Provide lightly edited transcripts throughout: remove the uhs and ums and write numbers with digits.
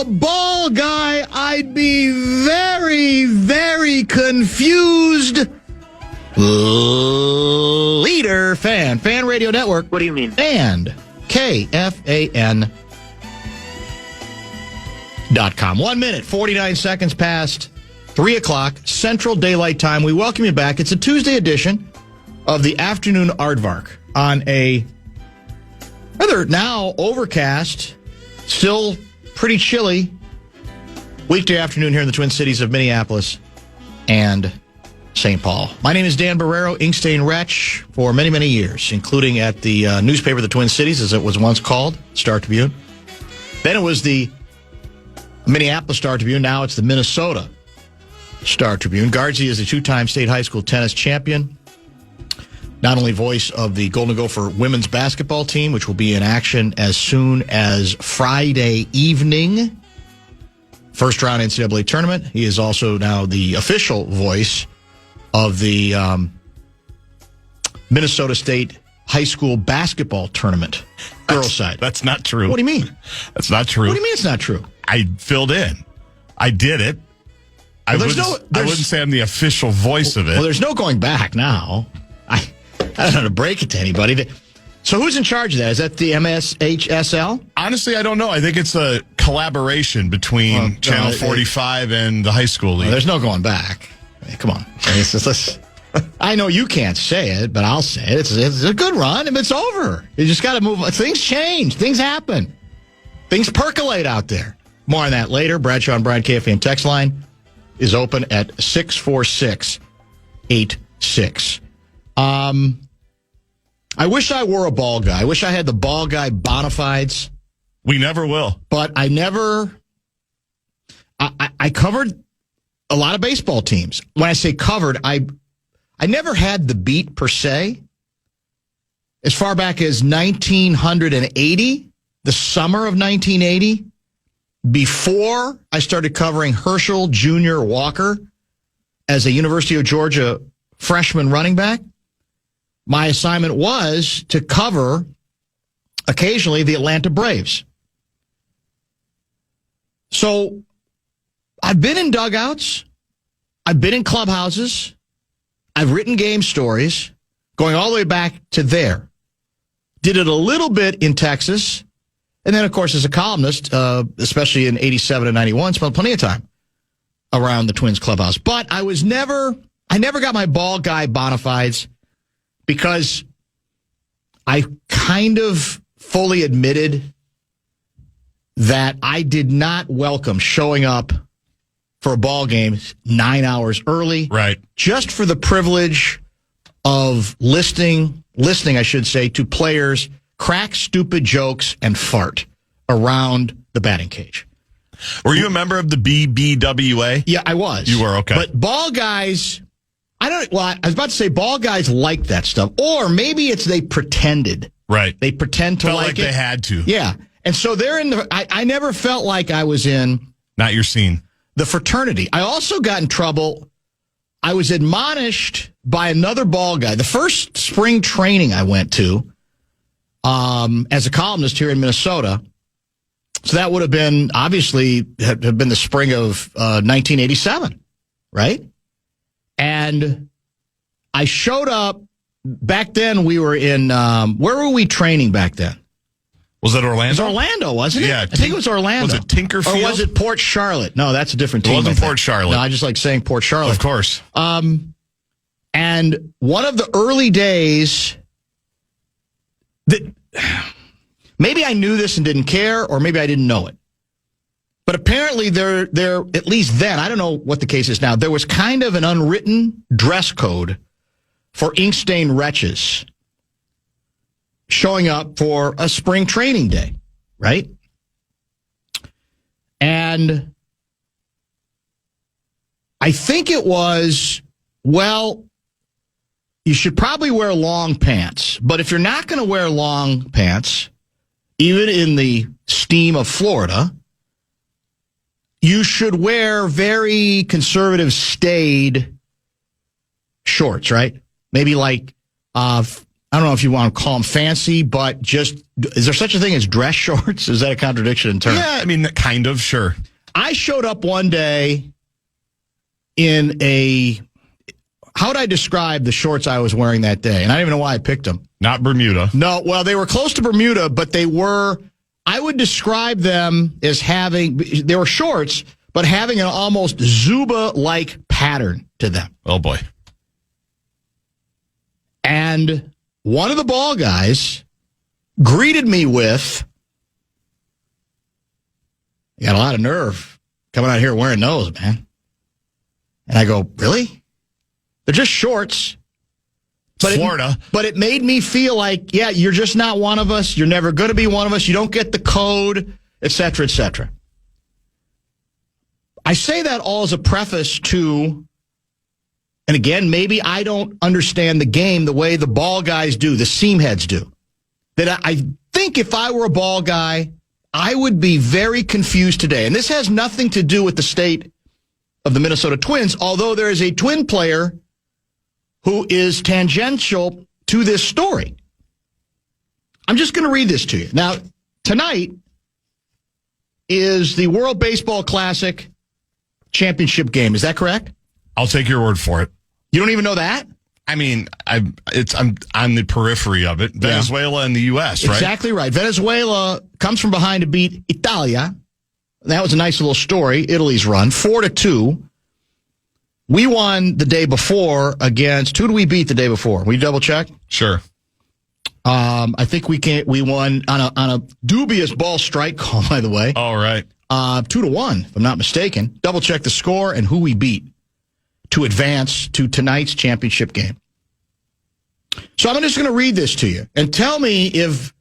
a ball guy, I'd be very, very confused. Leader Fan Radio Network. What do you mean? And KFAN.com. 1 minute, 49 seconds past 3 o'clock, Central Daylight Time. We welcome you back. It's a Tuesday edition of the Afternoon Aardvark on a rather now overcast, still pretty chilly weekday afternoon here in the Twin Cities of Minneapolis and St. Paul. My name is Dan Barreiro, Inkstain Wretch, for many, many years, including at the newspaper, the Twin Cities, as it was once called, Star Tribune. Then it was the Minneapolis Star Tribune. Now it's the Minnesota Star Tribune. Guardsy is a two-time state high school tennis champion. Not only voice of the Golden Gopher women's basketball team, which will be in action as soon as Friday evening. First round NCAA tournament. He is also now the official voice of the Minnesota State high school basketball tournament. Girls side. That's not true. What do you mean? That's not true. What do you mean it's not true? I filled in. I did it. I wouldn't say I'm the official voice of it. Well, there's no going back now. I don't know how to break it to anybody. So who's in charge of that? Is that the MSHSL? Honestly, I don't know. I think it's a collaboration between Channel 45 and the high school league. Well, there's no going back. I mean, come on. I know you can't say it, but I'll say it. It's a good run, and it's over. You just got to move on. Things change. Things happen. Things percolate out there. More on that later. Bradshaw and Bryan KFAN text line is open at 64686. I wish I were a ball guy. I wish I had the ball guy bona fides. We never will. But I covered a lot of baseball teams. When I say covered, I never had the beat per se. As far back as 1980, the summer of 1980, before I started covering Herschel Jr. Walker as a University of Georgia freshman running back, my assignment was to cover occasionally the Atlanta Braves. So I've been in dugouts. I've been in clubhouses. I've written game stories going all the way back to there. Did it a little bit in Texas. And then, of course, as a columnist, especially in 87 and 91, spent plenty of time around the Twins clubhouse. But I never got my ball guy bona fides because I kind of fully admitted that I did not welcome showing up for a ball game 9 hours early. Right. Just for the privilege of listening, I should say, to players crack stupid jokes and fart around the batting cage. Were you a member of the BBWA? Yeah, I was. You were, okay. But ball guys, I was about to say ball guys like that stuff. Or maybe it's they pretended. Right. They pretend to felt like like it. They had to. Yeah. And so they're in the, I never felt like I was in. Not your scene. The fraternity. I also got in trouble. I was admonished by another ball guy. The first spring training I went to, as a columnist here in Minnesota. So that would have been, obviously, have been the spring of 1987, right? And I showed up. Back then, we were in, where were we training back then? Was it Orlando? It was Orlando, wasn't it? Yeah. I think it was Orlando. Was it Tinkerfield? Or was it Port Charlotte? No, that's a different team. It wasn't Port Charlotte. No, I just like saying Port Charlotte. Of course. And one of the early days that maybe I knew this and didn't care, or maybe I didn't know it. But apparently there, at least then, I don't know what the case is now, there was kind of an unwritten dress code for Inkstain Wretches showing up for a spring training day, right? And I think it was, well, you should probably wear long pants. But if you're not going to wear long pants, even in the steam of Florida, you should wear very conservative staid shorts, right? Maybe like, I I don't know if you want to call them fancy, but just, is there such a thing as dress shorts? Is that a contradiction in terms? Yeah, I mean, kind of, sure. I showed up one day in how would I describe the shorts I was wearing that day? And I don't even know why I picked them. Not Bermuda. No, well, they were close to Bermuda, but I would describe them as they were shorts, but having an almost Zuba-like pattern to them. Oh, boy. And one of the ball guys greeted me with, "You got a lot of nerve coming out here wearing those, man." And I go, "Really? They're just shorts." But Florida. But it made me feel like, yeah, you're just not one of us. You're never going to be one of us. You don't get the code, et cetera, et cetera. I say that all as a preface to, and again, maybe I don't understand the game the way the ball guys do, the seam heads do. That I think if I were a ball guy, I would be very confused today. And this has nothing to do with the state of the Minnesota Twins, although there is a Twin player who is tangential to this story. I'm just going to read this to you. Now, tonight is the World Baseball Classic championship game. Is that correct? I'll take your word for it. You don't even know that? I mean, I'm on the periphery of it. Venezuela and the U.S., right? Exactly right. Venezuela comes from behind to beat Italia. That was a nice little story. Italy's run 4-2. We won the day before against, who did we beat the day before? We double check? Sure. I think we won on a dubious ball strike call, by the way. All right. 2-1, if I'm not mistaken. Double check the score and who we beat to advance to tonight's championship game. So I'm just going to read this to you and tell me if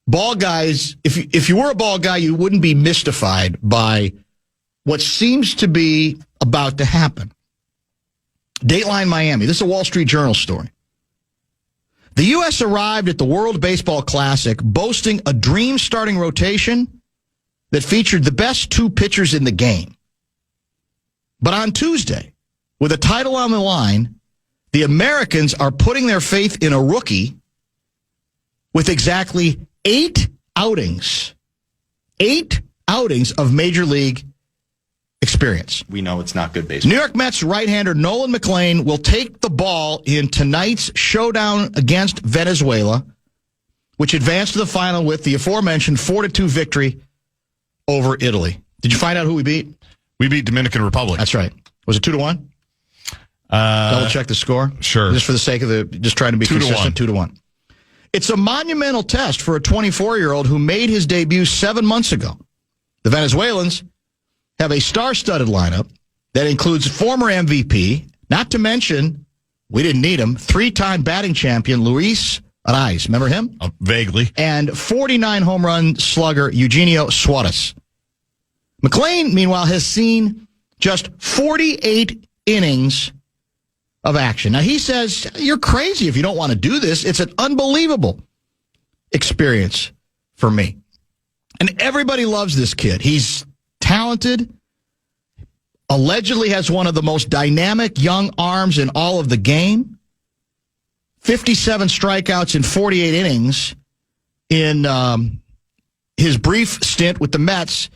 ball guys, if you were a ball guy, you wouldn't be mystified by what seems to be about to happen. Dateline Miami. This is a Wall Street Journal story. The U.S. arrived at the World Baseball Classic boasting a dream starting rotation that featured the best two pitchers in the game. But on Tuesday, with a title on the line, the Americans are putting their faith in a rookie with exactly 8 outings. 8 outings of Major League experience. We know it's not good baseball. New York Mets right-hander Nolan McLean will take the ball in tonight's showdown against Venezuela, which advanced to the final with the aforementioned 4-2 victory over Italy. Did you find out who we beat? We beat Dominican Republic. That's right. Was it 2-1? Double check the score. Sure. Just for the sake of just trying to be consistent. 2-1. It's a monumental test for a 24-year-old who made his debut 7 months ago. The Venezuelans have a star-studded lineup that includes former MVP, not to mention, we didn't need him, 3-time batting champion Luis Arraez. Remember him? Vaguely. And 49 home run slugger Eugenio Suarez. McLean, meanwhile, has seen just 48 innings of action. Now, he says, you're crazy if you don't want to do this. It's an unbelievable experience for me. And everybody loves this kid. He's talented, allegedly has one of the most dynamic young arms in all of the game, 57 strikeouts in 48 innings in his brief stint with the Mets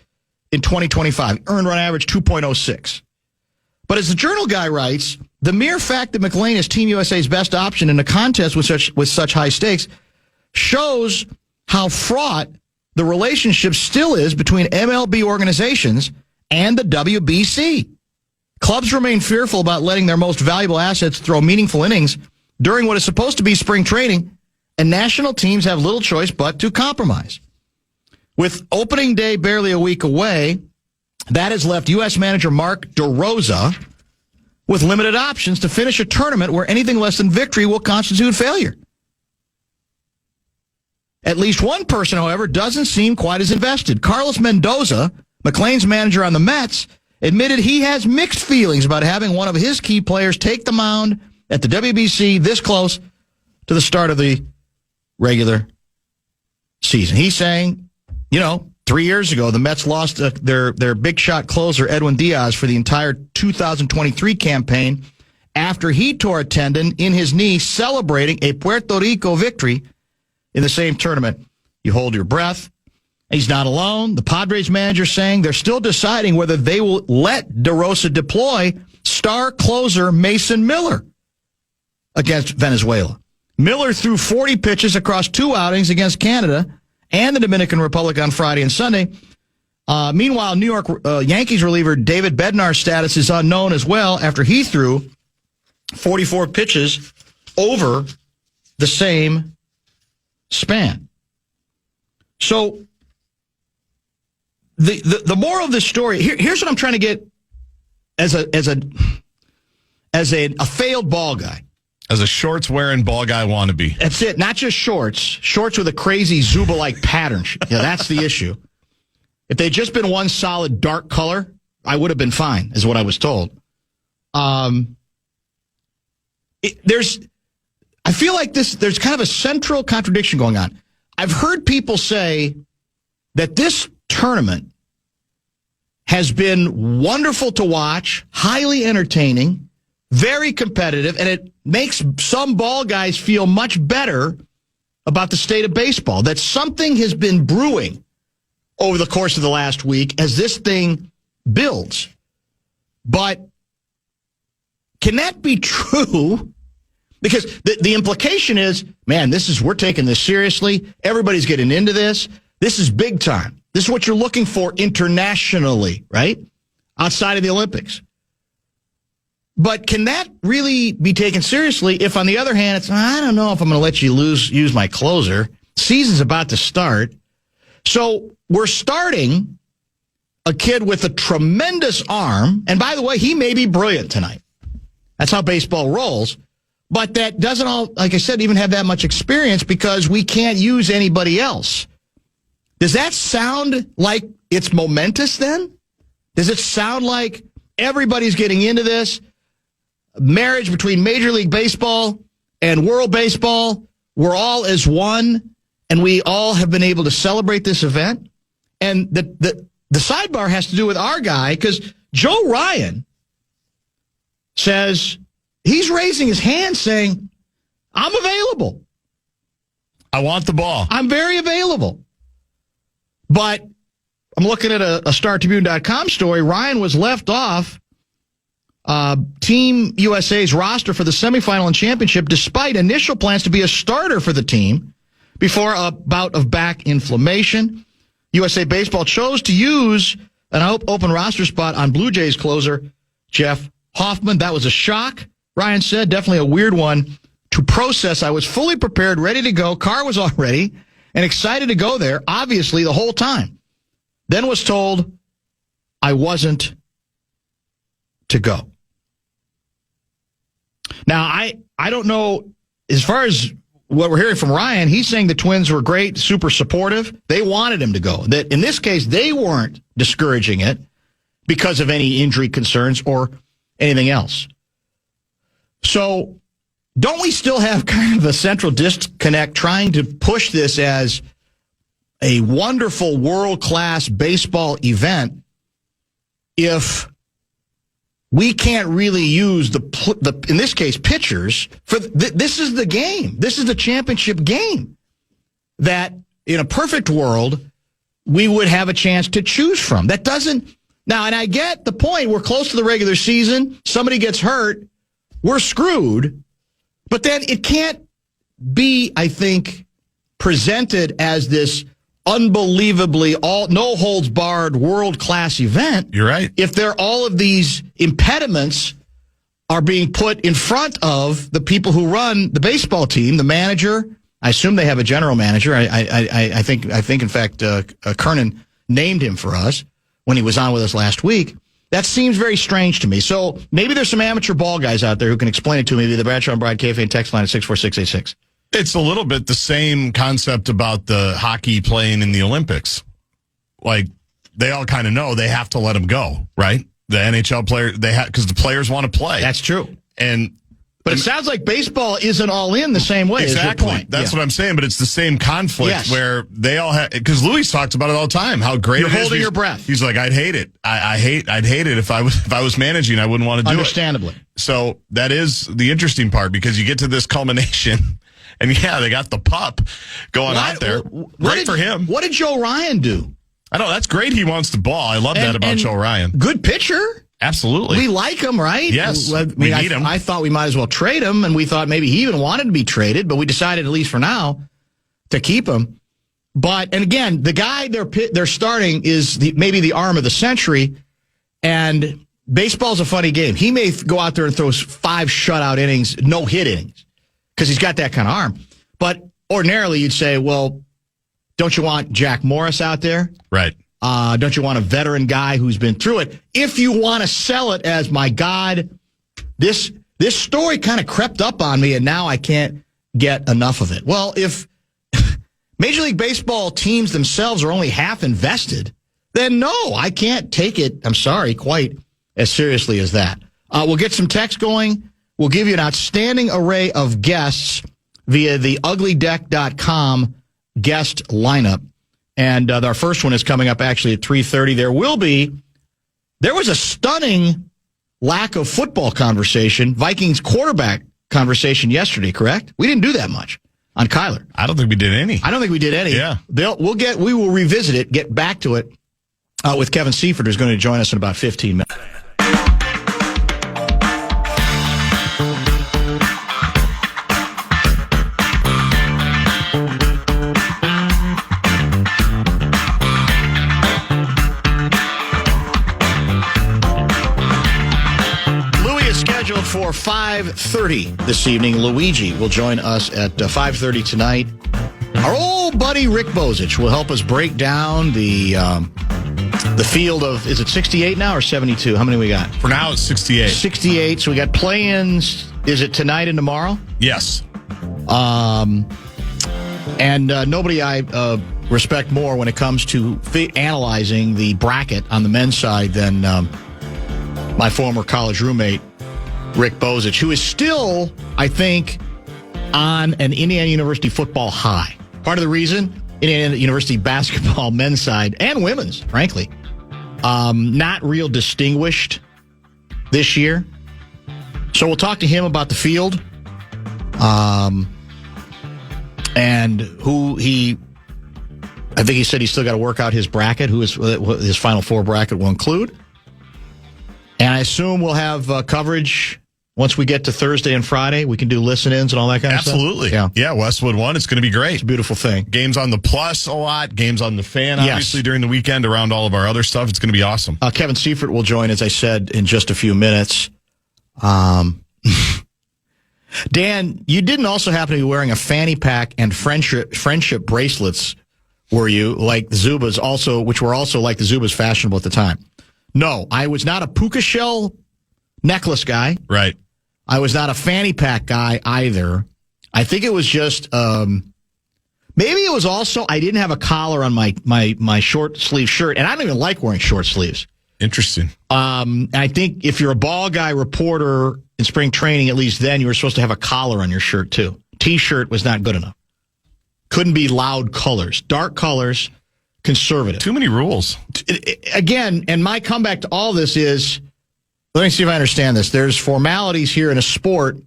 in 2025, earned run average 2.06. But as the Journal guy writes, the mere fact that McLean is Team USA's best option in a contest with such high stakes shows how fraught the relationship still is between MLB organizations and the WBC. Clubs remain fearful about letting their most valuable assets throw meaningful innings during what is supposed to be spring training, and national teams have little choice but to compromise. With opening day barely a week away, that has left U.S. manager Mark DeRosa with limited options to finish a tournament where anything less than victory will constitute failure. At least one person, however, doesn't seem quite as invested. Carlos Mendoza, McLean's manager on the Mets, admitted he has mixed feelings about having one of his key players take the mound at the WBC this close to the start of the regular season. He's saying, 3 years ago, the Mets lost their big shot closer, Edwin Diaz, for the entire 2023 campaign, after he tore a tendon in his knee celebrating a Puerto Rico victory in the same tournament. You hold your breath. He's not alone. The Padres manager saying they're still deciding whether they will let DeRosa deploy star closer Mason Miller against Venezuela. Miller threw 40 pitches across 2 outings against Canada and the Dominican Republic on Friday and Sunday. Meanwhile, New York Yankees reliever David Bednar's status is unknown as well after he threw 44 pitches over the same span. So the moral of this story, here's what I'm trying to get as a failed ball guy. As a shorts-wearing ball guy wannabe. That's it. Not just shorts. Shorts with a crazy Zuba-like pattern. Yeah, that's the issue. If they'd just been one solid dark color, I would have been fine, is what I was told. I feel like there's kind of a central contradiction going on. I've heard people say that this tournament has been wonderful to watch, highly entertaining, very competitive, and it makes some ball guys feel much better about the state of baseball. That something has been brewing over the course of the last week as this thing builds. But can that be true? Because the implication is, man, we're taking this seriously. Everybody's getting into this. This is big time. This is what you're looking for internationally, right? Outside of the Olympics. But can that really be taken seriously if, on the other hand, it's, I don't know if I'm going to let you use my closer. Season's about to start. So we're starting a kid with a tremendous arm. And by the way, he may be brilliant tonight. That's how baseball rolls. But that doesn't like I said, even have that much experience because we can't use anybody else. Does that sound like it's momentous then? Does it sound like everybody's getting into this? Marriage between Major League Baseball and World Baseball, we're all as one, and we all have been able to celebrate this event. And the sidebar has to do with our guy, because Joe Ryan says he's raising his hand saying, I'm available. I want the ball. I'm very available. But I'm looking at a StarTribune.com story. Ryan was left off Team USA's roster for the semifinal and championship despite initial plans to be a starter for the team before a bout of back inflammation. USA Baseball chose to use an open roster spot on Blue Jays closer Jeff Hoffman. That was a shock, Ryan said. Definitely a weird one to process. I was fully prepared, ready to go. Car was all ready and excited to go there, obviously, the whole time. Then was told I wasn't to go. Now, I don't know, as far as what we're hearing from Ryan, he's saying the Twins were great, super supportive. They wanted him to go. That in this case, they weren't discouraging it because of any injury concerns or anything else. So don't we still have kind of a central disconnect trying to push this as a wonderful world-class baseball event if we can't really use the in this case, pitchers for this is the game. This is the championship game that in a perfect world we would have a chance to choose from. That doesn't now, and I get the point. We're close to the regular season. Somebody gets hurt, we're screwed. But then it can't be, I think, presented as this unbelievably no holds barred world class event. You're right. If there are all of these impediments are being put in front of the people who run the baseball team, the manager. I assume they have a general manager. I think in fact Kernan named him for us when he was on with us last week. That seems very strange to me. So maybe there's some amateur ball guys out there who can explain it to me via the Bradshaw and Bride KFAN text line at 64686. It's a little bit the same concept about the hockey playing in the Olympics. Like, they all kind of know they have to let them go, right? The NHL player, because the players want to play. That's true. And But it sounds like baseball isn't all in the same way. Exactly. Is your point. That's what I'm saying. But it's the same conflict where they all have, because Louis talks about it all the time. How great You're it is. holding your breath. He's like, I'd hate it. I'd hate it if I was managing. I wouldn't want to do Understandably. it. So that is the interesting part, because you get to this culmination, and they got the pup going out there. Great for him. What did Joe Ryan do? I know, that's great. He wants the ball. I love that about Joe Ryan. Good pitcher. Absolutely. We like him, right? Yes. We need him. I thought we might as well trade him, and we thought maybe he even wanted to be traded, but we decided, at least for now, to keep him. And again, the guy they're starting is maybe the arm of the century, and baseball's a funny game. He may go out there and throw 5 shutout innings, no-hit innings, because he's got that kind of arm. But ordinarily, you'd say, well, don't you want Jack Morris out there? Right. Don't you want a veteran guy who's been through it? If you want to sell it as, my God, this story kind of crept up on me, and now I can't get enough of it. Well, if Major League Baseball teams themselves are only half invested, then no, I can't take it, I'm sorry, quite as seriously as that. We'll get some text going. We'll give you an outstanding array of guests via the uglydeck.com guest lineup. And our first one is coming up actually at 3:30. There was a stunning lack of football conversation, Vikings quarterback conversation yesterday, correct? We didn't do that much on Kyler. I don't think we did any. Yeah. We will revisit it, get back to it with Kevin Seifert, who's going to join us in about 15 minutes. For 5:30 this evening, Luigi will join us at 5:30 tonight. Our old buddy Rick Bozich will help us break down the field of, is it 68 now or 72? How many we got? For now, it's 68. 68. So we got play-ins. Is it tonight and tomorrow? Yes. And nobody I respect more when it comes to analyzing the bracket on the men's side than my former college roommate, Rick Bozich, who is still, I think, on an Indiana University football high. Part of the reason, Indiana University basketball men's side and women's, frankly, not real distinguished this year. So we'll talk to him about the field and I think he said he's still got to work out his bracket, who his Final Four bracket will include. And I assume we'll have coverage once we get to Thursday and Friday. We can do listen-ins and all that kind of stuff. Absolutely. Yeah, Westwood won. It's going to be great. It's a beautiful thing. Games on the Plus a lot. Games on the Fan, obviously, during the weekend around all of our other stuff. It's going to be awesome. Kevin Seifert will join, as I said, in just a few minutes. Dan, you didn't also happen to be wearing a fanny pack and friendship bracelets, were you? Like the Zubas also, which were also like the Zubas fashionable at the time. No, I was not a puka shell necklace guy. Right. I was not a fanny pack guy either. I think it was just, maybe it was also, I didn't have a collar on my short sleeve shirt, and I don't even like wearing short sleeves. Interesting. I think if you're a ball guy reporter in spring training, at least then you were supposed to have a collar on your shirt too. T-shirt was not good enough. Couldn't be loud colors, dark colors. Conservative. Too many rules. Again, and my comeback to all this is, let me see if I understand this. There's formalities here in a sport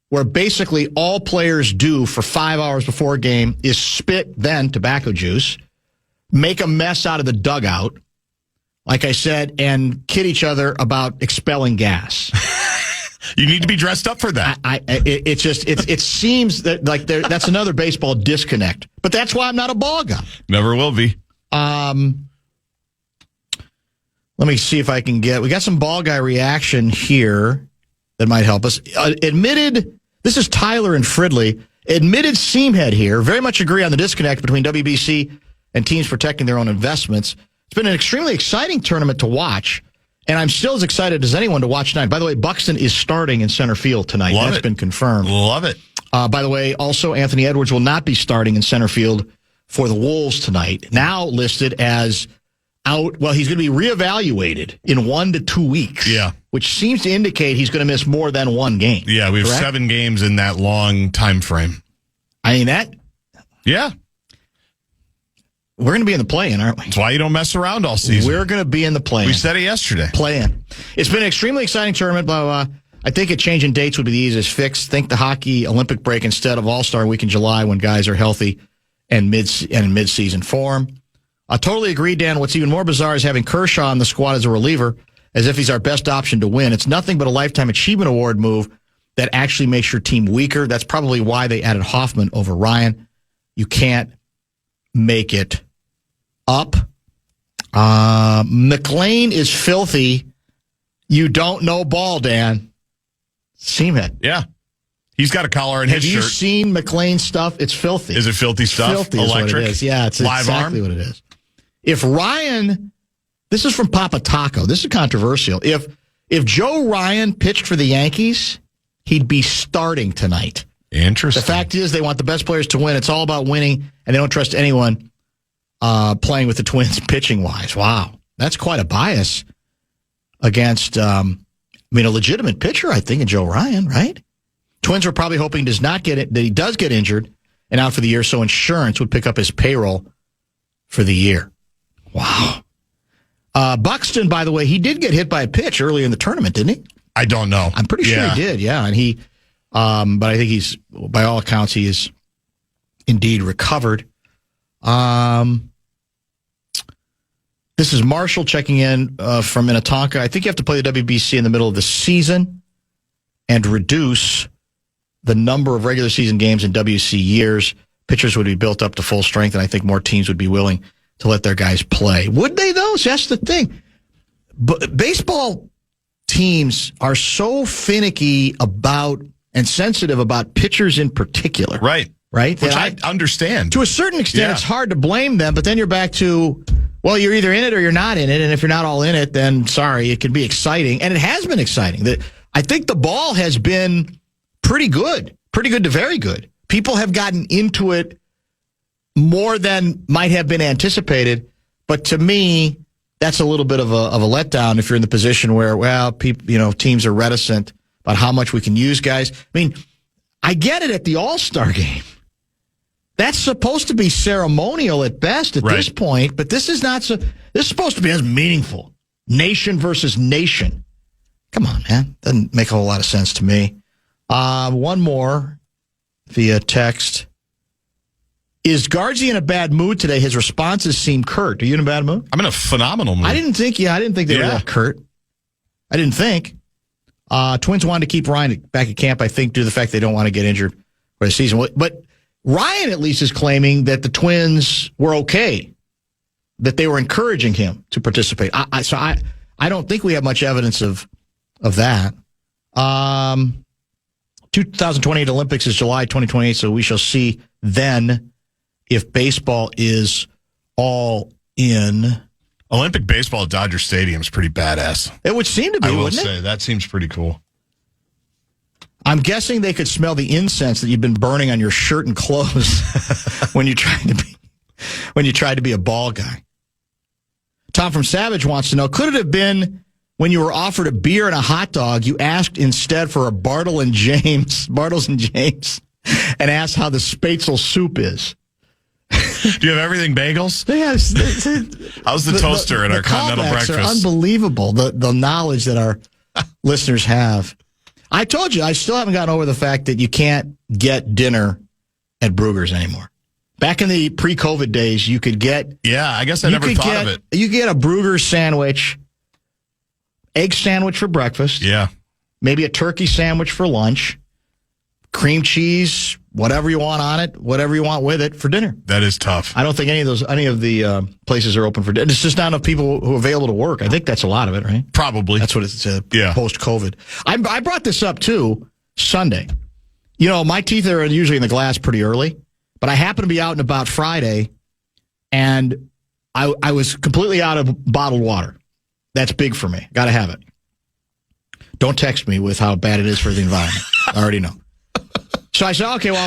where basically all players do for 5 hours before a game is spit, then tobacco juice, make a mess out of the dugout, like I said, and kid each other about expelling gas. You need to be dressed up for that. It seems that like that's another baseball disconnect. But that's why I'm not a ball guy. Never will be. Let me see if I can we got some ball guy reaction here that might help us. This is Tyler and Fridley, admitted seamhead here, very much agree on the disconnect between WBC and teams protecting their own investments. It's been an extremely exciting tournament to watch, and I'm still as excited as anyone to watch tonight. By the way, Buxton is starting in center field tonight. That's been confirmed. Love it. By the way, also Anthony Edwards will not be starting in center field for the Wolves tonight, now listed as out. Well, he's going to be reevaluated in 1 to 2 weeks. Yeah. Which seems to indicate he's going to miss more than one game. Yeah, we have correct? 7 games in that long time frame. I mean, that. Yeah. We're going to be in the play-in, aren't we? That's why you don't mess around all season. We're going to be in the play-in. We said it yesterday. Play-in. It's been an extremely exciting tournament, blah, blah, blah. I think a change in dates would be the easiest fix. Think the hockey Olympic break instead of All-Star Week in July when guys are healthy and in mid-season form. I totally agree, Dan. What's even more bizarre is having Kershaw on the squad as a reliever, as if he's our best option to win. It's nothing but a Lifetime Achievement Award move that actually makes your team weaker. That's probably why they added Hoffman over Ryan. You can't make it up. McLean is filthy. You don't know ball, Dan. Seaman. Yeah. He's got a collar in his shirt. Have you seen McLean's stuff? It's filthy. Is it filthy stuff? Filthy is Electric? what it is. Yeah, it's Live exactly arm? what it is. If Ryan, this is from Papa Taco. This is controversial. If Joe Ryan pitched for the Yankees, he'd be starting tonight. Interesting. The fact is they want the best players to win. It's all about winning, and they don't trust anyone playing with the Twins pitching-wise. Wow. That's quite a bias against, a legitimate pitcher, I think, in Joe Ryan, right? Twins were probably hoping that he does get injured and out for the year, so insurance would pick up his payroll for the year. Wow. Buxton, by the way, he did get hit by a pitch early in the tournament, didn't he? I don't know. I'm pretty sure he did, yeah. And he, but I think he's, by all accounts, he is indeed recovered. This is Marshall checking in from Minnetonka. I think you have to play the WBC in the middle of the season and reduce the number of regular season games in WC years. Pitchers would be built up to full strength, and I think more teams would be willing to let their guys play. Would they, though? So that's the thing. But baseball teams are so finicky about and sensitive about pitchers in particular. Right. Right? Which I understand. To a certain extent, It's hard to blame them, but then you're back to, well, you're either in it or you're not in it, and if you're not all in it, then sorry, it can be exciting. And it has been exciting. I think the ball has been pretty good to very good. People have gotten into it more than might have been anticipated, but to me, that's a little bit of a letdown if you're in the position where, well, people, teams are reticent about how much we can use guys. I mean, I get it at the All-Star game. That's supposed to be ceremonial at best at this point, but this is not so. This is supposed to be as meaningful. Nation versus nation. Come on, man. Doesn't make a whole lot of sense to me. One more via text. Is Guardsy in a bad mood today? His responses seem curt. Are you in a bad mood? I'm in a phenomenal mood. I didn't think they were that curt. I didn't think. Twins wanted to keep Ryan back at camp, I think, due to the fact they don't want to get injured for the season. But Ryan at least is claiming that the Twins were okay, that they were encouraging him to participate. So I don't think we have much evidence of that. 2028 Olympics is July 2028, so we shall see then if baseball is all in. Olympic baseball at Dodger Stadium is pretty badass. It would seem to be, I will wouldn't say, it? that seems pretty cool. I'm guessing they could smell the incense that you've been burning on your shirt and clothes when you tried to be a ball guy. Tom from Savage wants to know, could it have been when you were offered a beer and a hot dog, you asked instead for a Bartles and James, and asked how the Spätzle soup is? Do you have everything bagels? Yes. How's the toaster in our continental breakfast? Are unbelievable, the knowledge that our listeners have. I told you, I still haven't gotten over the fact that you can't get dinner at Brugger's anymore. Back in the pre-COVID days, you could get... Yeah, I guess I never thought of it. You get a Brugger's sandwich, egg sandwich for breakfast. Yeah. Maybe a turkey sandwich for lunch, cream cheese, whatever you want on it, whatever you want with it for dinner. That is tough. I don't think any of the places are open for dinner. It's just not enough people who are available to work. I think that's a lot of it, right? Probably. That's what it's post-COVID. I brought this up, too, Sunday. My teeth are usually in the glass pretty early, but I happened to be out and about Friday, and I was completely out of bottled water. That's big for me. Got to have it. Don't text me with how bad it is for the environment. I already know. So I said, okay, well,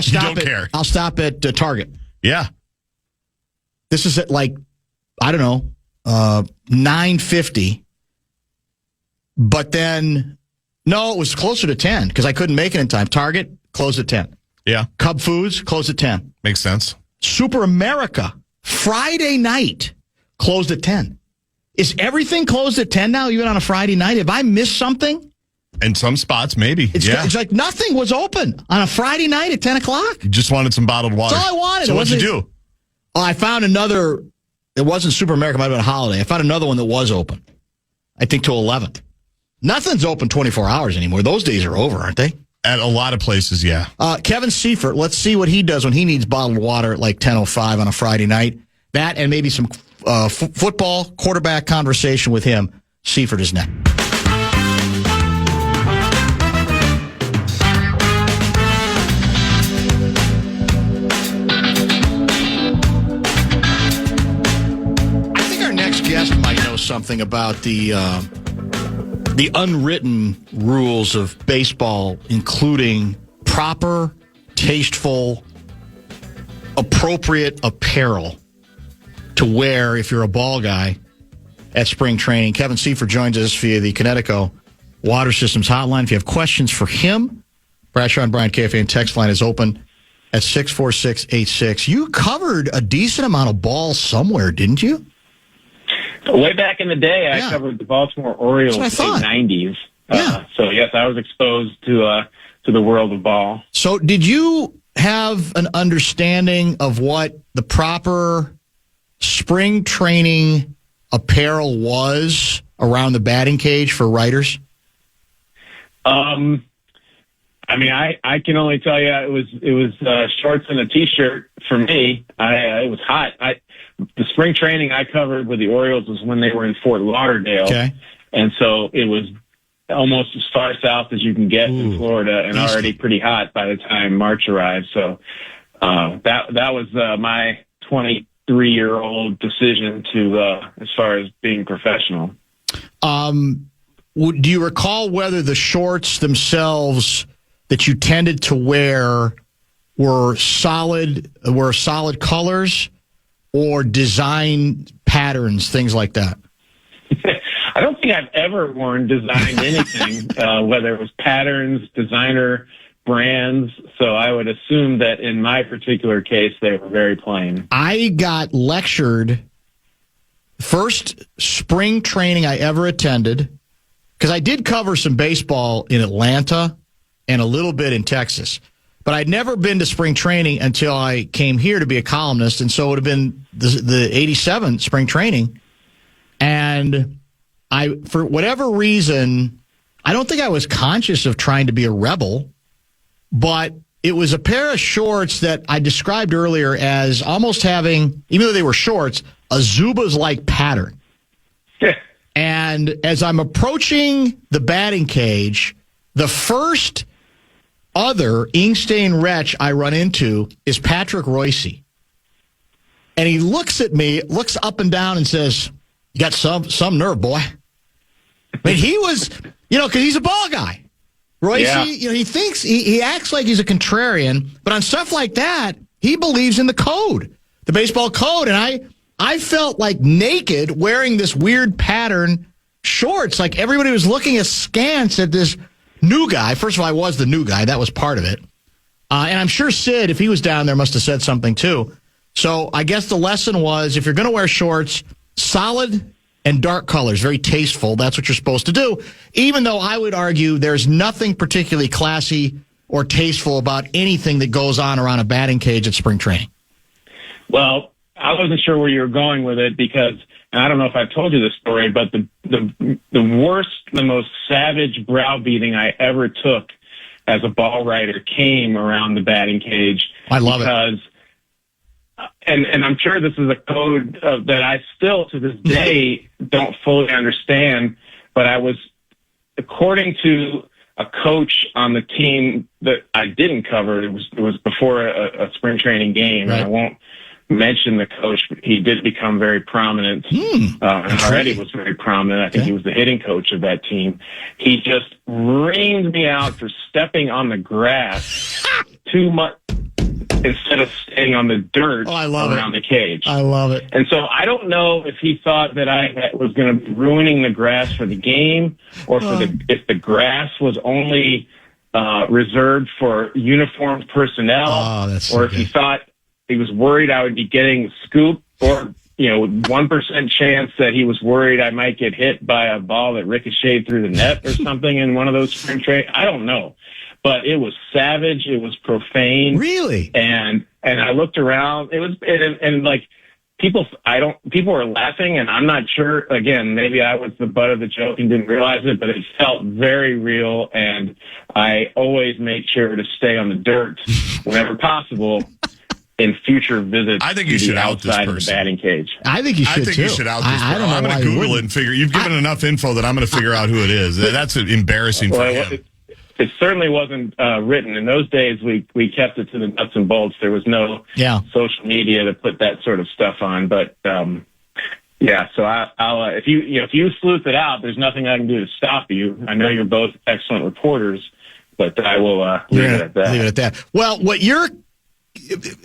I'll stop at Target. Yeah. This is at I don't know, 9:50. But then, no, it was closer to 10 because I couldn't make it in time. Target closed at 10. Yeah. Cub Foods closed at 10. Makes sense. Super America, Friday night, closed at 10. Is everything closed at 10 now, even on a Friday night? Have I missed something? In some spots, maybe. It's like nothing was open on a Friday night at 10 o'clock. You just wanted some bottled water. That's all I wanted. So what'd you do? Oh, I found another. It wasn't Super America. It might have been a Holiday. I found another one that was open. I think till 11. Nothing's open 24 hours anymore. Those days are over, aren't they? At a lot of places, yeah. Kevin Seifert, let's see what he does when he needs bottled water at like 10:05 on a Friday night. That and maybe some football quarterback conversation with him. Seifert is next. I think our next guest might know something about the unwritten rules of baseball, including proper, tasteful, appropriate apparel to wear if you're a ball guy at spring training. Kevin Seifert joins us via the Connecticut Water Systems hotline. If you have questions for him, Bradshaw and Brian KFAN text line is open at 64686. You covered a decent amount of ball somewhere, didn't you? Way back in the day, I covered the Baltimore Orioles in the 90s. So, yes, I was exposed to the world of ball. So did you have an understanding of what the proper spring training apparel was around the batting cage for writers? I mean, I can only tell you it was shorts and a T-shirt for me. It was hot. The spring training I covered with the Orioles was when they were in Fort Lauderdale. Okay. And so it was almost as far south as you can get in Florida and already pretty hot by the time March arrived. So that was my 23-year-old decision to as far as being professional. Do you recall whether the shorts themselves that you tended to wear were solid colors or design patterns, things like that? I don't think I've ever worn designed anything, whether it was patterns, designer, brands. So I would assume that in my particular case, they were very plain. I got lectured first spring training I ever attended, because I did cover some baseball in Atlanta and a little bit in Texas. But I'd never been to spring training until I came here to be a columnist, and so it would have been the 87 spring training. And for whatever reason, I don't think I was conscious of trying to be a rebel, but it was a pair of shorts that I described earlier as almost having, even though they were shorts, a Zubaz-like pattern. Yeah. And as I'm approaching the batting cage, the first other ink-stained wretch I run into is Patrick Royce. And he looks at me, looks up and down and says, "You got some nerve, boy." I mean, he was, because he's a ball guy. Royce, he thinks, he acts like he's a contrarian, but on stuff like that, he believes in the code, the baseball code. And I felt like naked wearing this weird pattern shorts, like everybody was looking askance at this new guy. First of all, I was the new guy. That was part of it. And I'm sure Sid, if he was down there, must have said something too. So I guess the lesson was, if you're going to wear shorts, solid and dark colors, very tasteful. That's what you're supposed to do. Even though I would argue there's nothing particularly classy or tasteful about anything that goes on around a batting cage at spring training. Well, I wasn't sure where you were going with it because, and I don't know if I've told you this story, but the worst, the most savage browbeating I ever took as a ball writer came around the batting cage. I love it. And I'm sure this is a code that I still, to this day, don't fully understand. But I was, according to a coach on the team that I didn't cover, it was before a spring training game. Right. And I won't mention the coach, but he did become very prominent, and already was very prominent. I think he was the hitting coach of that team. He just reamed me out for stepping on the grass too much. instead of staying on the dirt around the cage. I love it. And so I don't know if he thought that I was going to be ruining the grass for the game, or if the grass was only reserved for uniformed personnel, or if he thought he was worried I would be getting scooped, or 1% chance that he was worried I might get hit by a ball that ricocheted through the net or something in one of those spring training. I don't know. But it was savage. It was profane. Really? And I looked around. It was and like people were laughing, and I'm not sure. Again, maybe I was the butt of the joke and didn't realize it, but it felt very real. And I always make sure to stay on the dirt whenever possible in future visits. I think you should out this outside of the person. batting cage. I think you should. You should out this person. I'm going to Google it and figure. You've given enough info that I'm going to figure out who it is. That's embarrassing for him. It certainly wasn't written. In those days, we kept it to the nuts and bolts. There was no social media to put that sort of stuff on. But so I'll if you sleuth it out, there's nothing I can do to stop you. I know you're both excellent reporters, but I will leave it at that. Leave it at that. Well, what you're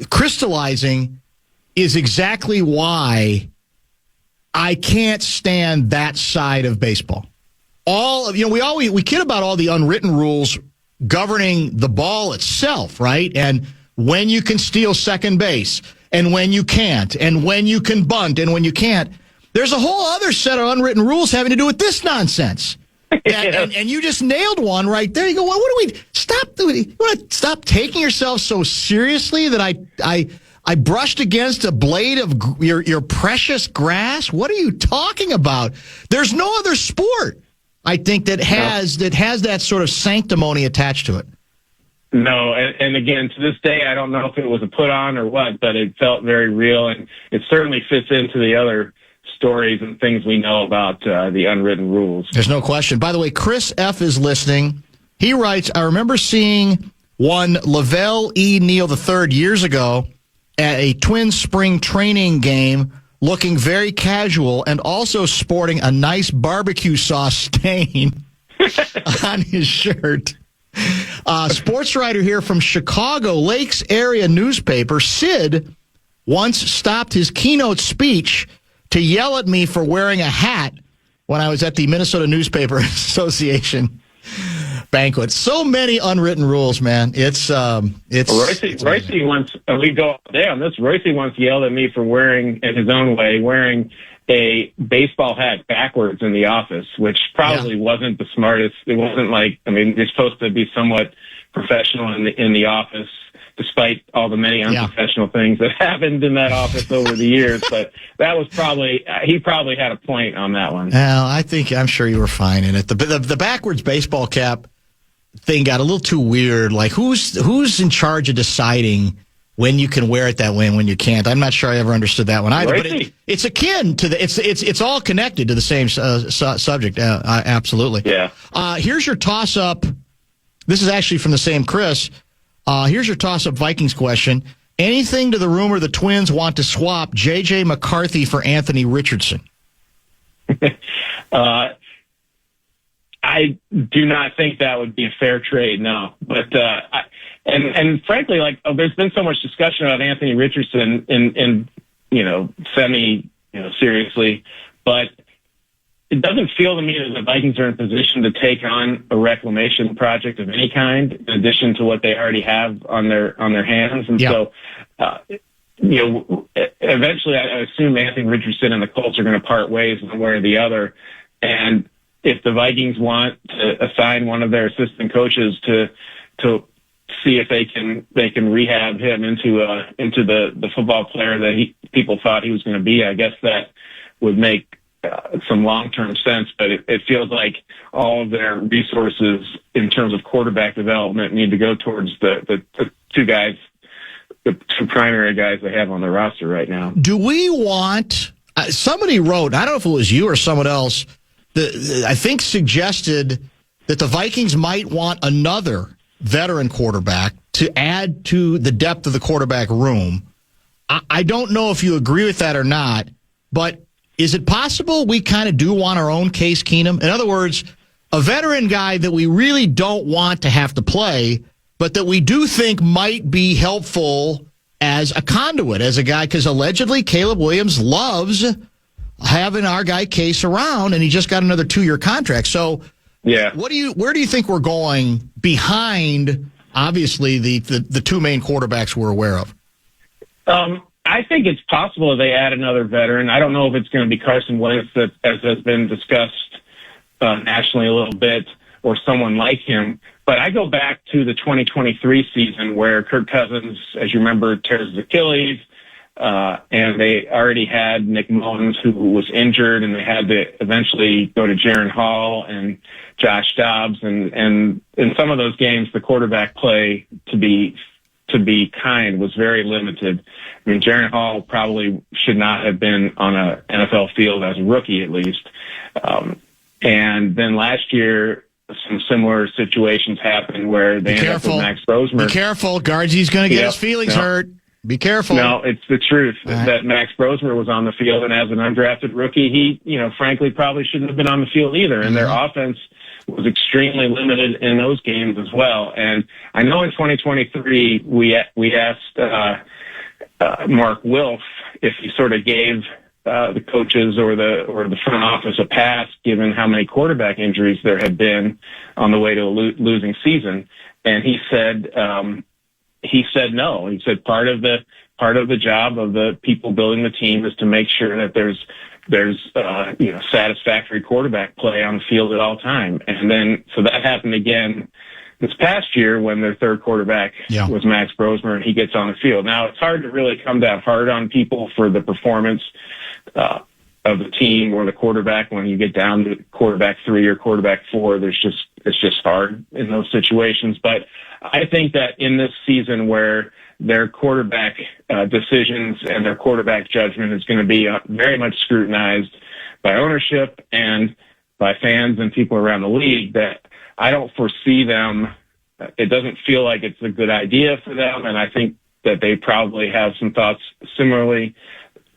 crystallizing is exactly why I can't stand that side of baseball. We kid about all the unwritten rules governing the ball itself, right? And when you can steal second base, and when you can't, and when you can bunt, and when you can't. There's a whole other set of unwritten rules having to do with this nonsense. And you just nailed one right there. You go, well, what do we stop doing? You want to stop taking yourself so seriously that I brushed against a blade of your precious grass? What are you talking about? There's no other sport, I think, that has that sort of sanctimony attached to it. No, and again, to this day, I don't know if it was a put on or what, but it felt very real, and it certainly fits into the other stories and things we know about the unwritten rules. There's no question. By the way, Chris F. is listening. He writes, I remember seeing one Lavelle E. Neal III years ago at a Twins spring training game, looking very casual and also sporting a nice barbecue sauce stain on his shirt. Sports writer here from Chicago Lakes area newspaper, Sid, once stopped his keynote speech to yell at me for wearing a hat when I was at the Minnesota Newspaper Association banquet. So many unwritten rules, man. It's Royce once, we go all day on this. Royce once yelled at me for wearing, in his own way, wearing a baseball hat backwards in the office, which probably wasn't the smartest. It wasn't you're supposed to be somewhat professional in the office, despite all the many unprofessional things that happened in that office over the years. But that was he probably had a point on that one. Well, I'm sure you were fine in it. The backwards baseball cap thing got a little too weird. Like, who's in charge of deciding when you can wear it that way and when you can't? I'm not sure I ever understood that one either. Right. But it's akin to it's all connected to the same subject. Absolutely. Yeah. Here's your toss-up. This is actually from the same Chris. Here's your toss-up Vikings question. Anything to the rumor the Twins want to swap J.J. McCarthy for Anthony Richardson? I do not think that would be a fair trade, no. But and frankly, there's been so much discussion about Anthony Richardson in seriously, but it doesn't feel to me that the Vikings are in position to take on a reclamation project of any kind, in addition to what they already have on their hands. And so, eventually, I assume Anthony Richardson and the Colts are going to part ways one way or the other. And if the Vikings want to assign one of their assistant coaches to see if they can rehab him into the football player that people thought he was going to be, I guess that would make some long-term sense, but it feels like all of their resources in terms of quarterback development need to go towards the two primary guys they have on the roster right now. Do we want somebody wrote, I don't know if it was you or someone else, I think suggested that the Vikings might want another veteran quarterback to add to the depth of the quarterback room. I don't know if you agree with that or not, but is it possible we kind of do want our own Case Keenum? In other words, a veteran guy that we really don't want to have to play, but that we do think might be helpful as a conduit, as a guy, because allegedly Caleb Williams loves having our guy Case around, and he just got another 2-year contract. So, yeah, where do you think we're going behind, obviously, the two main quarterbacks we're aware of? I think it's possible they add another veteran. I don't know if it's going to be Carson Wentz, as has been discussed nationally a little bit, or someone like him. But I go back to the 2023 season where Kirk Cousins, as you remember, tears his Achilles, and they already had Nick Mullins, who was injured, and they had to eventually go to Jaron Hall and Josh Dobbs. And in some of those games, the quarterback play, to be kind, was very limited. I mean, Jaron Hall probably should not have been on an NFL field as a rookie, at least. And then last year, some similar situations happened where they ended up with Max Brosmer. Be careful. Guardsy's going to get his feelings hurt. Be careful. No, it's the truth that Max Brosmer was on the field, and as an undrafted rookie, he, frankly, probably shouldn't have been on the field either. And their offense was extremely limited in those games as well. And I know in 2023 we asked Mark Wilf if he sort of gave the coaches or the front office a pass, given how many quarterback injuries there had been on the way to a losing season. And he said no. He said part of the job of the people building the team is to make sure that there's satisfactory quarterback play on the field at all time. And then so that happened again this past year when their third quarterback was Max Brosmer, and he gets on the field. Now, it's hard to really come down hard on people for the performance of the team or the quarterback when you get down to quarterback 3 or quarterback 4. It's just hard in those situations. But I think that in this season where their quarterback decisions and their quarterback judgment is going to be very much scrutinized by ownership and by fans and people around the league, that I don't foresee them. It doesn't feel like it's a good idea for them, and I think that they probably have some thoughts similarly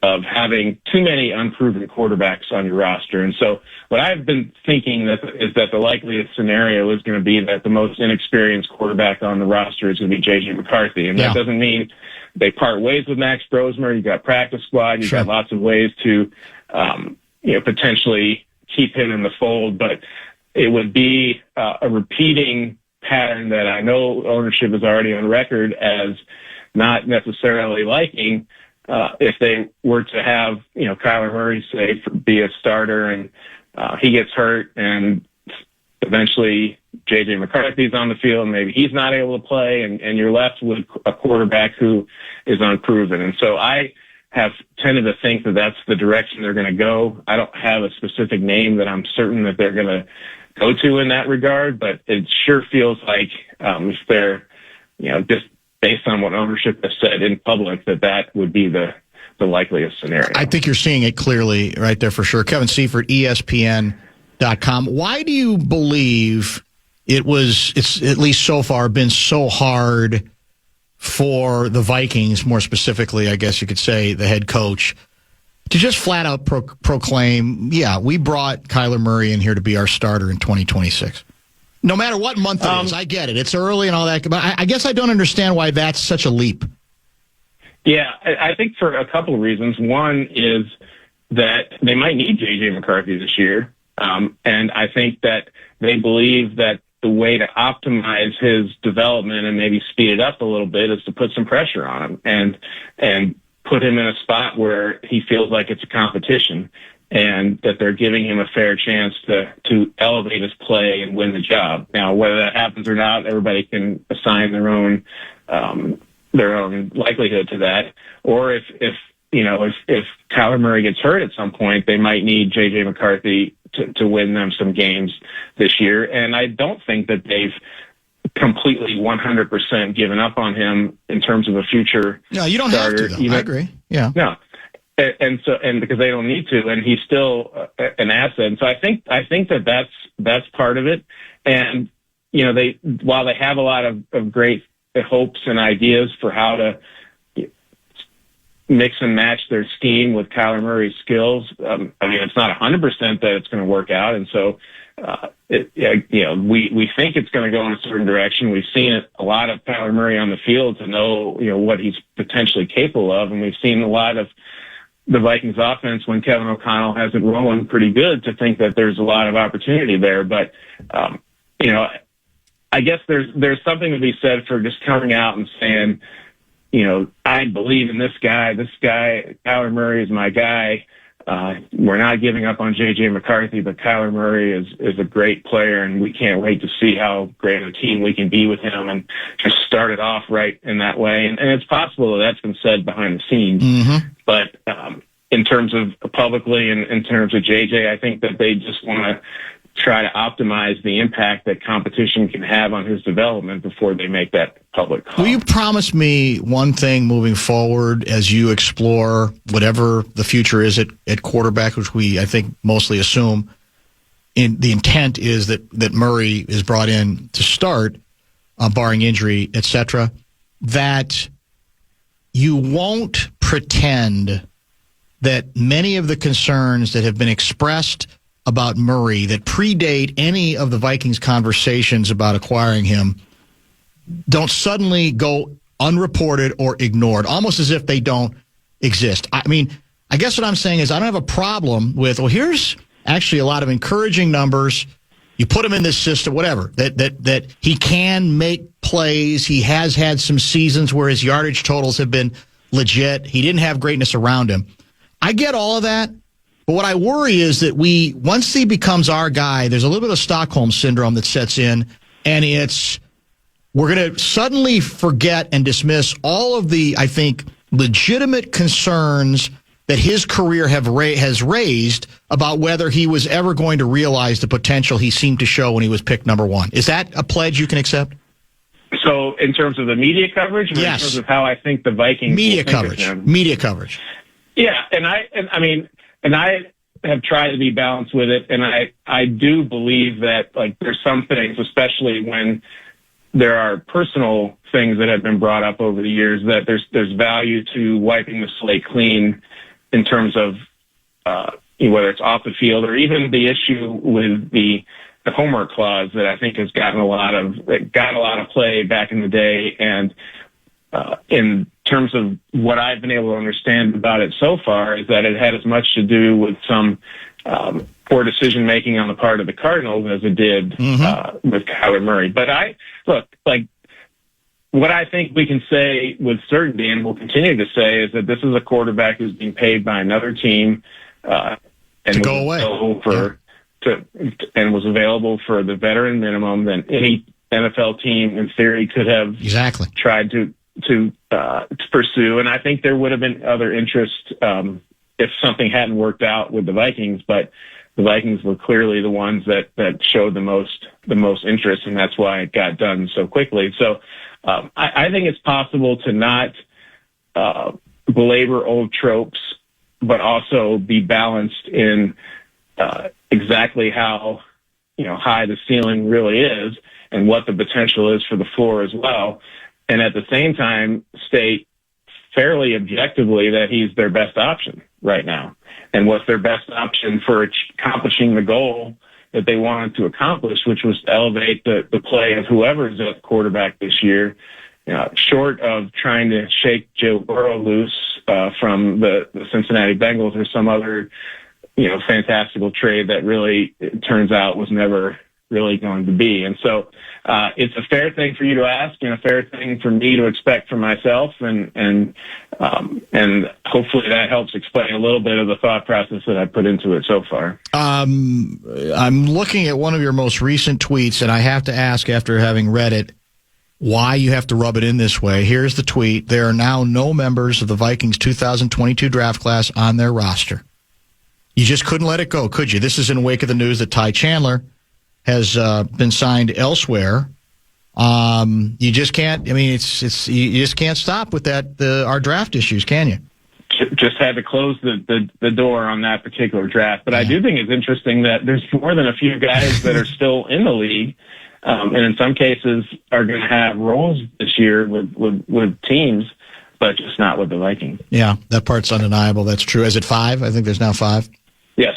of having too many unproven quarterbacks on your roster. And so what I've been thinking is that the likeliest scenario is going to be that the most inexperienced quarterback on the roster is going to be J.J. McCarthy. And that doesn't mean they part ways with Max Brosmer. You've got practice squad. You've got lots of ways to potentially keep him in the fold. But it would be a repeating pattern that I know ownership is already on record as not necessarily liking. If they were to have, Kyler Murray, say, be a starter and he gets hurt and eventually J.J. McCarthy's on the field and maybe he's not able to play and you're left with a quarterback who is unproven. And so I have tended to think that that's the direction they're going to go. I don't have a specific name that I'm certain that they're going to go to in that regard, but it sure feels like if they're, just based on what ownership has said in public, that would be the likeliest scenario. I think you're seeing it clearly right there for sure. Kevin Seifert, ESPN.com. Why do you believe it's at least so far been so hard for the Vikings, more specifically, I guess you could say, the head coach, to just flat out proclaim, we brought Kyler Murray in here to be our starter in 2026? No matter what month it is, I get it. It's early and all that, but I guess I don't understand why that's such a leap. Yeah, I think for a couple of reasons. One is that they might need J.J. McCarthy this year, and I think that they believe that the way to optimize his development and maybe speed it up a little bit is to put some pressure on him and put him in a spot where he feels like it's a competition, and that they're giving him a fair chance to elevate his play and win the job. Now, whether that happens or not, everybody can assign their own likelihood to that. Or if Kyler Murray gets hurt at some point, they might need J.J. McCarthy to win them some games this year. And I don't think that they've completely 100% given up on him in terms of a future. No, you don't starter. have to, though. I agree. Yeah. No. And because they don't need to, and he's still an asset. And so I think that's part of it. And while they have a lot of great hopes and ideas for how to mix and match their scheme with Kyler Murray's skills, it's not 100% that it's going to work out. And so we think it's going to go in a certain direction. We've seen a lot of Kyler Murray on the field to know, what he's potentially capable of. And we've seen a lot of the Vikings offense when Kevin O'Connell has it rolling pretty good to think that there's a lot of opportunity there. But, I guess there's something to be said for just coming out and saying, I believe in this guy. This guy, Kyler Murray, is my guy. We're not giving up on J.J. McCarthy, but Kyler Murray is a great player, and we can't wait to see how great a team we can be with him, and just start it off right in that way. And it's possible that that's been said behind the scenes. Mm-hmm. But in terms of publicly and in terms of J.J., I think that they just want to try to optimize the impact that competition can have on his development before they make that public call. Will you promise me one thing moving forward as you explore whatever the future is at quarterback, which we, I think, mostly assume the intent is that Murray is brought in to start, barring injury, etc., that you won't pretend that many of the concerns that have been expressed about Murray that predate any of the Vikings conversations about acquiring him don't suddenly go unreported or ignored, almost as if they don't exist. I mean, I guess what I'm saying is I don't have a problem with, here's actually a lot of encouraging numbers. You put him in this system, whatever, that he can make plays. He has had some seasons where his yardage totals have been legit. He didn't have greatness around him. I get all of that. But what I worry is that once he becomes our guy, there's a little bit of Stockholm syndrome that sets in, and we're going to suddenly forget and dismiss all of the, I think, legitimate concerns that his career has raised about whether he was ever going to realize the potential he seemed to show when he was picked number one. Is that a pledge you can accept? So in terms of the media coverage, or yes. In terms of how I think the Vikings media coverage. Yeah, and I have tried to be balanced with it, and I do believe that there's some things, especially when there are personal things that have been brought up over the years, that there's value to wiping the slate clean in terms of whether it's off the field or even the issue with the homework clause that I think has got a lot of play back in the day. And in terms of what I've been able to understand about it so far is that it had as much to do with some poor decision making on the part of the Cardinals as it did with Kyler Murray. But what I think we can say with certainty, and will continue to say, is that this is a quarterback who's being paid by another team and to go away and was available for the veteran minimum than any NFL team in theory could have tried to pursue. And I think there would have been other interest if something hadn't worked out with the Vikings, but the Vikings were clearly the ones that showed the most interest, and that's why it got done so quickly. So I think it's possible to not belabor old tropes, but also be balanced in exactly how high the ceiling really is and what the potential is for the floor as well. And at the same time, state fairly objectively that he's their best option right now. And what's their best option for accomplishing the goal that they wanted to accomplish, which was to elevate the play of whoever's at quarterback this year, short of trying to shake Joe Burrow loose from the Cincinnati Bengals or some other, fantastical trade that really, it turns out, was never really going to be. And so it's a fair thing for you to ask and a fair thing for me to expect from myself. And hopefully that helps explain a little bit of the thought process that I put into it so far. I'm looking at one of your most recent tweets, and I have to ask, after having read it, why you have to rub it in this way. Here's the tweet. There are now no members of the Vikings 2022 draft class on their roster. You just couldn't let it go, could you? This is in wake of the news that Ty Chandler has been signed elsewhere. You just can't. I mean, you just can't stop with that. Our draft issues, can you? Just had to close the door on that particular draft. But I do think it's interesting that there's more than a few guys that are still in the league, and in some cases are going to have roles this year with teams, but just not with the Vikings. Yeah, that part's undeniable. That's true. Is it 5? I think there's now 5. Yes.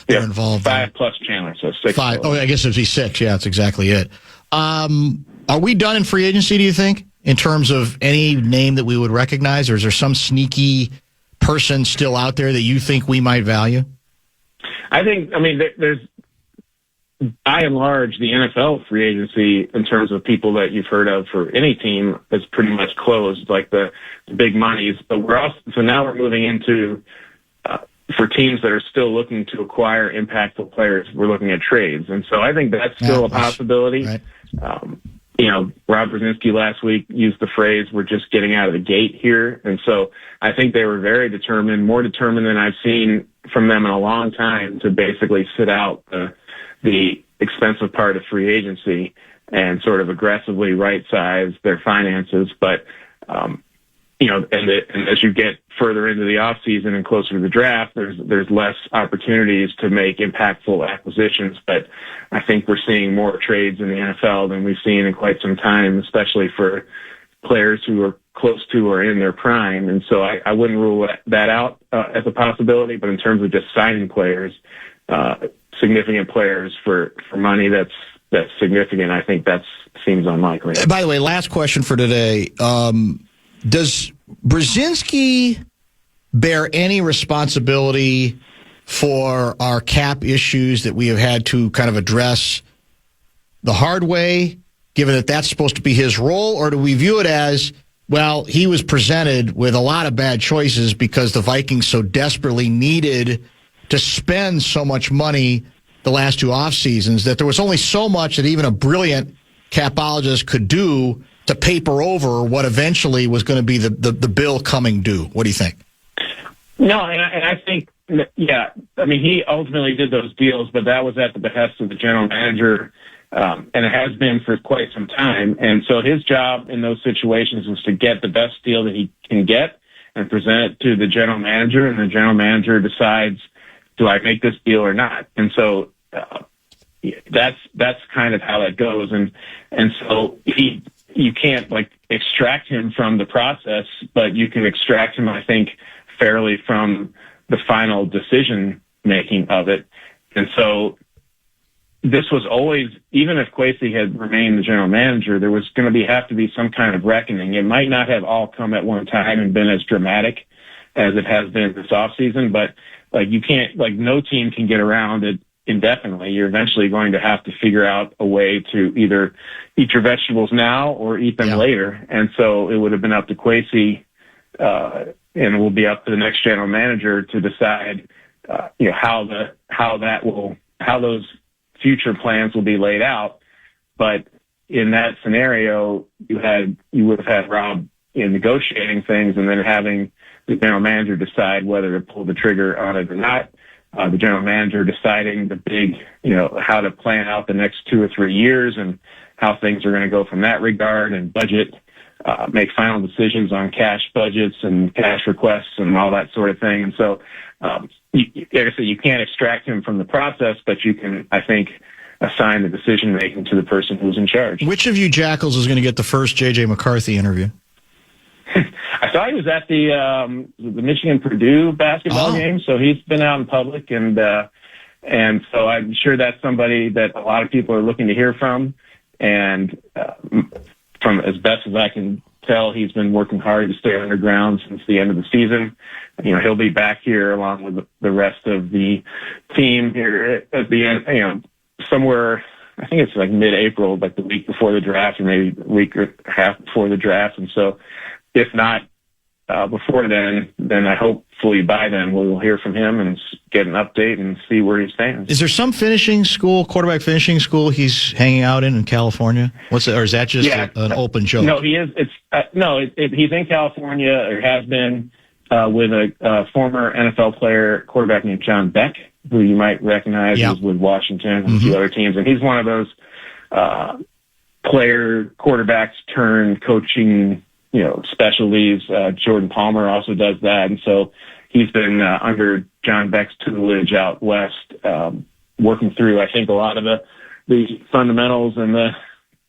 they're involved. 5 plus Chandler, so 6. 5. Oh, I guess it'd be 6. Yeah, that's exactly it. Are we done in free agency, do you think, in terms of any name that we would recognize, or is there some sneaky person still out there that you think we might value? I mean, there's, by and large, the NFL free agency in terms of people that you've heard of for any team is pretty much closed, like the big monies. But now we're moving into, for teams that are still looking to acquire impactful players, we're looking at trades. And so I think that's still a possibility. Right. Rob Brzezinski last week used the phrase, we're just getting out of the gate here. And so I think they were very determined, more determined than I've seen from them in a long time, to basically sit out the expensive part of free agency and sort of aggressively right-size their finances. But, and as you get further into the off season and closer to the draft, there's less opportunities to make impactful acquisitions. But I think we're seeing more trades in the NFL than we've seen in quite some time, especially for players who are close to or in their prime. And so I wouldn't rule that out as a possibility. But in terms of just signing players, significant players for money that's significant, I think that seems unlikely. By the way, last question for today. Does Brzezinski bear any responsibility for our cap issues that we have had to kind of address the hard way, given that that's supposed to be his role? Or do we view it as, well, he was presented with a lot of bad choices because the Vikings so desperately needed to spend so much money the last 2 off seasons that there was only so much that even a brilliant capologist could do to paper over what eventually was going to be the bill coming due? What do you think? No, and I think, yeah, I mean, he ultimately did those deals, but that was at the behest of the general manager, and it has been for quite some time. And so his job in those situations was to get the best deal that he can get and present it to the general manager, and the general manager decides, do I make this deal or not? And so that's kind of how that goes. And so you can't extract him from the process, but you can extract him, I think, fairly from the final decision making of it. And so this was always, even if Kwesi had remained the general manager, there was going to have to be some kind of reckoning. It might not have all come at one time and been as dramatic as it has been this offseason, but you can't, no team can get around it indefinitely. You're eventually going to have to figure out a way to either eat your vegetables now or eat them later. And so it would have been up to Kwesi, and it will be up to the next general manager to decide, how those future plans will be laid out. But in that scenario, you would have had Rob negotiating things and then having the general manager decide whether to pull the trigger on it or not. The general manager deciding the big, how to plan out the next 2 or 3 years and how things are going to go from that regard, and budget, make final decisions on cash budgets and cash requests and all that sort of thing. And so, like I said, you can't extract him from the process, but you can, I think, assign the decision making to the person who's in charge. Which of you jackals is going to get the first J.J. McCarthy interview? I saw he was at the Michigan-Purdue basketball game, so he's been out in public, and so I'm sure that's somebody that a lot of people are looking to hear from. And from as best as I can tell, he's been working hard to stay underground since the end of the season. He'll be back here along with the rest of the team here at the end, somewhere, I think it's mid-April, the week before the draft, or maybe a week or a half before the draft. And so if not before then I hopefully by then we'll hear from him and get an update and see where he stands. Is there some quarterback finishing school he's hanging out in California? Or is that just an open joke? No, he is. He's in California, or has been, with a former NFL player, quarterback named John Beck, who you might recognize. He was with Washington and a few other teams. And he's one of those quarterbacks turned coaching specialties. Jordan Palmer also does that. And so he's been under John Beck's tutelage out west, working through, I think, a lot of the fundamentals and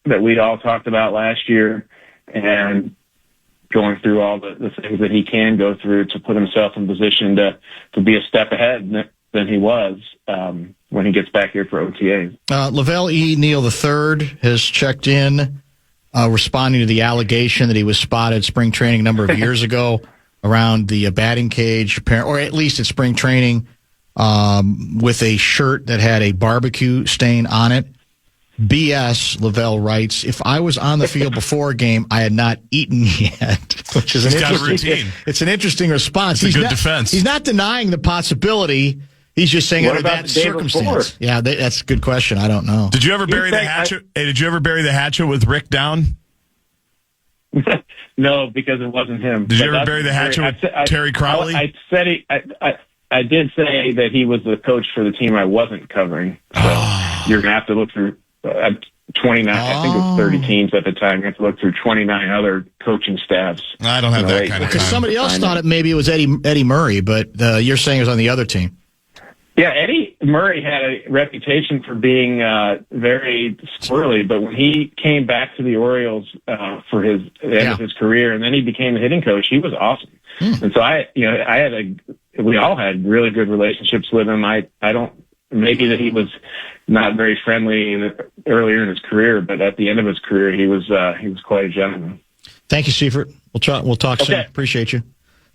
that we'd all talked about last year, and going through all the things that he can go through to put himself in position to be a step ahead than he was when he gets back here for OTAs. Lavelle E. Neal III has checked in, responding to the allegation that he was spotted spring training a number of years ago around the batting cage, or at least at spring training, with a shirt that had a barbecue stain on it. BS, Lavelle writes, if I was on the field before a game, I had not eaten yet. Which is it's an interesting response. It's a good defense. He's not denying the possibility. He's just saying what under about that the day circumstance. before? Yeah, that's a good question. I don't know. Did you ever bury the hatchet? Did you ever bury the hatchet with Rick down? No, because it wasn't him. Did you ever bury the hatchet with Terry Crowley? I did say that he was the coach for the team I wasn't covering. So you're going to have to look through 29. I think it was 30 teams at the time. You have to look through 29 other coaching staffs. I don't have that kind of time. Because somebody else thought it maybe it was Eddie Murray, but you're saying it was on the other team. Yeah, Eddie Murray had a reputation for being very squirrely, but when he came back to the Orioles for the end of his career, and then he became a hitting coach, he was awesome. And so we all had really good relationships with him. I don't, maybe that he was not very friendly earlier in his career, but at the end of his career, he was quite a gentleman. Thank you, Seifert. We'll talk soon. Appreciate you.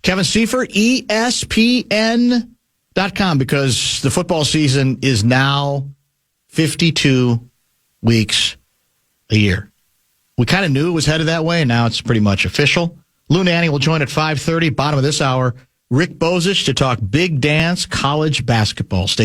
Kevin Seifert, ESPN.com, because the football season is now 52 weeks a year. We kind of knew it was headed that way, and now it's pretty much official. Lou Nanny will join at 5:30, bottom of this hour. Rick Bozich to talk Big Dance college basketball. Stay